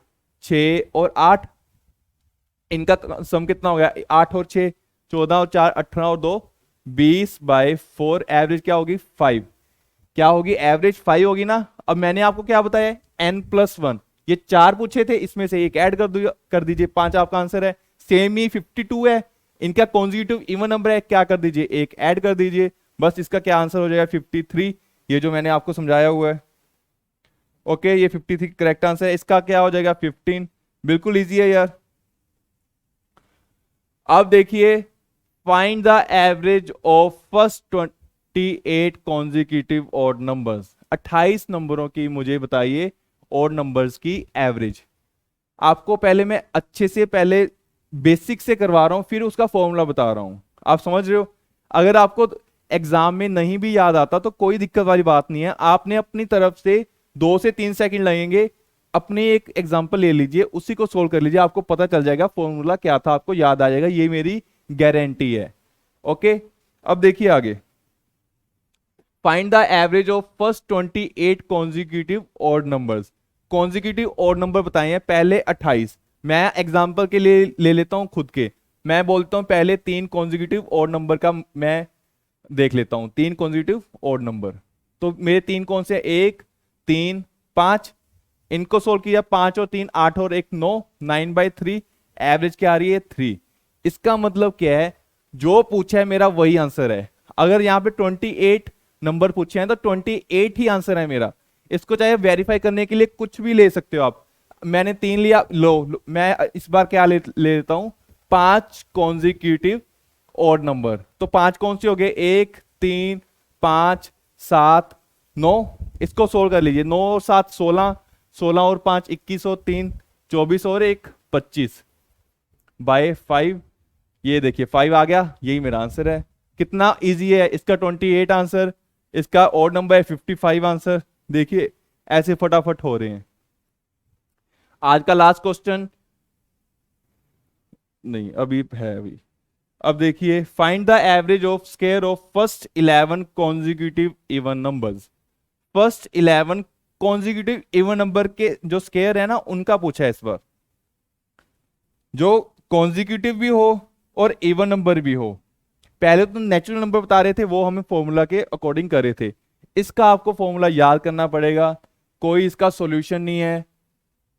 6 और 8। इनका सम कितना हो गया, 8 और 6 14 और 4 18 और 2 20/4। एवरेज क्या होगी 5, क्या होगी एवरेज 5 होगी ना। अब मैंने आपको क्या बताया, n+1, ये 4 पूछे थे, इसमें से एक ऐड कर दीजिए, 5 आपका आंसर है। सेम ही 52 है, इनका कॉन्जिक्यूटिव इवन नंबर है, क्या कर दीजिए, एक ऐड कर दीजिए, बस इसका क्या आंसर हो जाएगा 53। ये जो मैंने आपको समझाया हुआ है, ओके, ये 53 करेक्ट आंसर है। इसका क्या हो जाएगा 15, बिल्कुल इजी है यार। अब देखिए, find the average of first 28 consecutive odd numbers. 28 नंबरों की मुझे बताइए ऑड नंबर्स की एवरेज। आपको पहले मैं अच्छे से पहले बेसिक से करवा रहा हूं, फिर उसका फॉर्मूला बता रहा हूं, आप समझ रहे हो। अगर आपको एग्जाम में नहीं भी याद आता तो कोई दिक्कत वाली बात नहीं है, आपने अपनी तरफ से 2 से 3 सेकंड लगेंगे, अपने एक एग्जांपल ले लीजिए, उसी को सोल्व कर लीजिए, आपको पता चल जाएगा फॉर्मूला क्या था, आपको याद आ जाएगा, ये मेरी गारंटी है। ओके, अब देखिए आगे, find the average of first 28 consecutive odd numbers. Consecutive odd number बताए हैं पहले 28, मैं एग्जांपल के लिए ले लेता हूं खुद के, मैं बोलता हूं पहले 3 कॉन्जिक्यूटिव ऑड नंबर का मैं देख लेता हूं, 3 कॉन्जिक्यूटिव ऑड नंबर। तो मेरे 3 कौन से, 1 3 5, इनको सोल्व किया, 5 और 3 8 और 1 9, 9/3, एवरेज क्या आ रही है 3। इसका मतलब क्या है, जो पूछा है मेरा वही आंसर है। अगर यहाँ पे 28 नंबर पूछे हैं तो 28 ही आंसर है मेरा। इसको चाहे वेरीफाई करने के लिए कुछ भी ले सकते हो आप, मैंने 3 लिया, लो मैं इस बार क्या ले लेता हूं, 5 कॉन्जिक्यूटिव ऑड नंबर। तो 5 कौन से हो गए, 1 3 5 7 9, इसको सोल्व कर लीजिए, 9 और 7 16, 16 और 5 21 और 3 24 और 1 25/5। ये देखिए 5 आ गया, यही मेरा आंसर है। कितना इजी है, इसका 28 आंसर, इसका ऑड नंबर है 55 आंसर। देखिए ऐसे फटाफट हो रहे हैं। आज का लास्ट क्वेश्चन नहीं, अभी है अभी। अब देखिए, find the average of square of first 11 consecutive even numbers. First 11 consecutive even number के जो स्क्वायर है ना, उनका पूछा है इस बार, जो कॉन्जिक्यूटिव भी हो और इवन नंबर भी हो। पहले तो नेचुरल नंबर बता रहे थे, वो हमें फॉर्मूला के अकॉर्डिंग कर रहे थे, इसका आपको फॉर्मूला याद करना पड़ेगा, कोई इसका सॉल्यूशन नहीं है,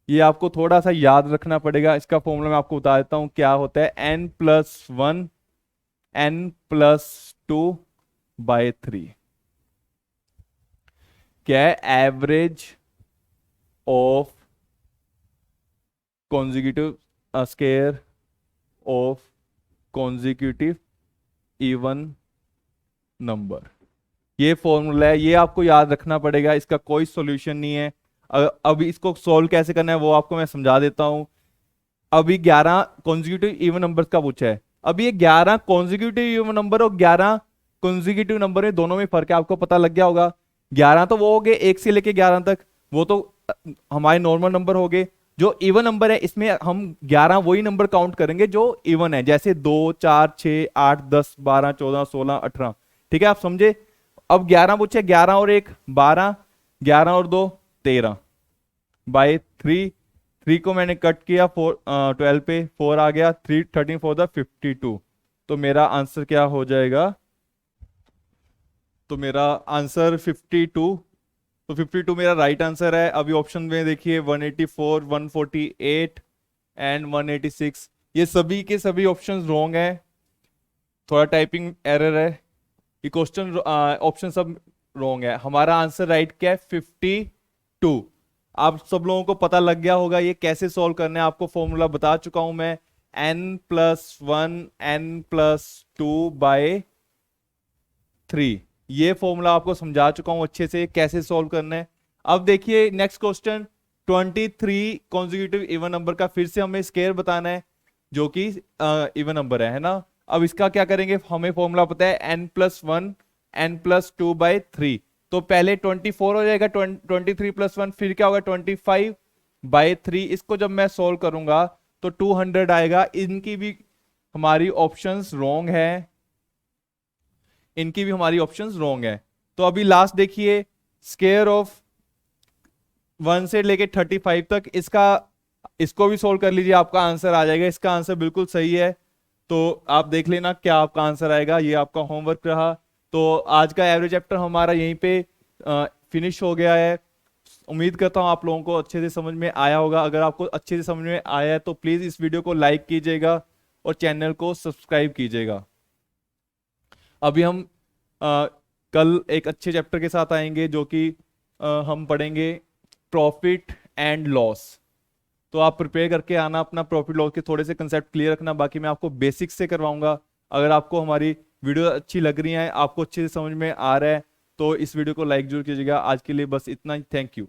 ये आपको थोड़ा सा याद रखना पड़ेगा। इसका फॉर्मूला मैं आपको बता देता हूं क्या होता है, n+1 n+2/3। क्या है, average of consecutive square of consecutive even number. ये फॉर्मूला है, ये आपको याद रखना पड़ेगा, इसका कोई सॉल्यूशन नहीं है। अभी इसको सॉल्व कैसे करना है वो आपको मैं समझा देता हूं। अभी 11 कॉन्जिक्यूटिव इवन नंबर्स का पूछा है। अब ये 11 कॉन्जिक्यूटिव इवन नंबर और 11 कॉन्जिक्यूटिव नंबर में दोनों में फर्क है, आपको पता लग गया होगा। 11 तो वो हो गए 1 से लेके 11 तक, वो तो हमारे नॉर्मल नंबर हो गए। जो इवन नंबर है इसमें हम 11 वही नंबर काउंट करेंगे जो इवन है, जैसे 2 4 6 8 10 12 14 16 18। ठीक है, आप समझे। अब 11 पूछे, 11 और 1 12, 11 और 2 13/3, 3 को मैंने कट किया 12 पे, 4 आ गया, 3 13 4 द 52। तो मेरा आंसर क्या हो जाएगा? तो मेरा आंसर 52। तो 52 मेरा राइट आंसर है। अभी ऑप्शन में देखिए 184, 148 एंड 186, ये सभी के सभी ऑप्शंस रॉन्ग है। थोड़ा टाइपिंग एरर है, ये क्वेश्चन ऑप्शन सब रॉन्ग है। हमारा आंसर राइट क्या है? 52। आप सब लोगों को पता लग गया होगा ये कैसे सॉल्व करना है। आपको फॉर्मूला बता चुका हूं मैं, n+1 n+2/3। ये फॉर्मूला आपको समझा चुका हूं अच्छे से कैसे सॉल्व करना है। अब देखिए next question, 23 consecutive even number का फिर से हमें स्केयर बताना है, जो कि इवन नंबर है ना। अब इसका क्या करेंगे? हमें फॉर्मूला पता है n+1 n+2/3। तो पहले 24 हो जाएगा, 23+1, फिर क्या होगा 25/3। इसको जब मैं सोल्व करूंगा तो 200 आएगा। इनकी भी हमारी ऑप्शंस रॉन्ग है, इनकी भी हमारी ऑप्शंस रॉन्ग है। तो अभी लास्ट देखिए, स्केयर ऑफ 1 से लेके 35 तक, इसको भी सोल्व कर लीजिए, आपका आंसर आ जाएगा। इसका आंसर बिल्कुल सही है, तो आप देख लेना क्या आपका आंसर आएगा। ये आपका होमवर्क रहा। तो आज का एवरेज चैप्टर हमारा यहीं पे फिनिश हो गया है। उम्मीद करता हूँ आप लोगों को अच्छे से समझ में आया होगा। अगर आपको अच्छे से समझ में आया है तो प्लीज़ इस वीडियो को लाइक कीजिएगा और चैनल को सब्सक्राइब कीजिएगा। अभी हम कल एक अच्छे चैप्टर के साथ आएंगे, जो कि हम पढ़ेंगे प्रॉफिट एंड लॉस। तो आप प्रिपेयर करके आना, अपना प्रॉफिट लॉस के थोड़े से कंसेप्ट क्लियर रखना। बाकी मैं आपको बेसिक्स से करवाऊंगा। अगर आपको हमारी वीडियो अच्छी लग रही है, आपको अच्छे से समझ में आ रहा है, तो इस वीडियो को लाइक जरूर कीजिएगा। आज के लिए बस इतना ही। Thank you.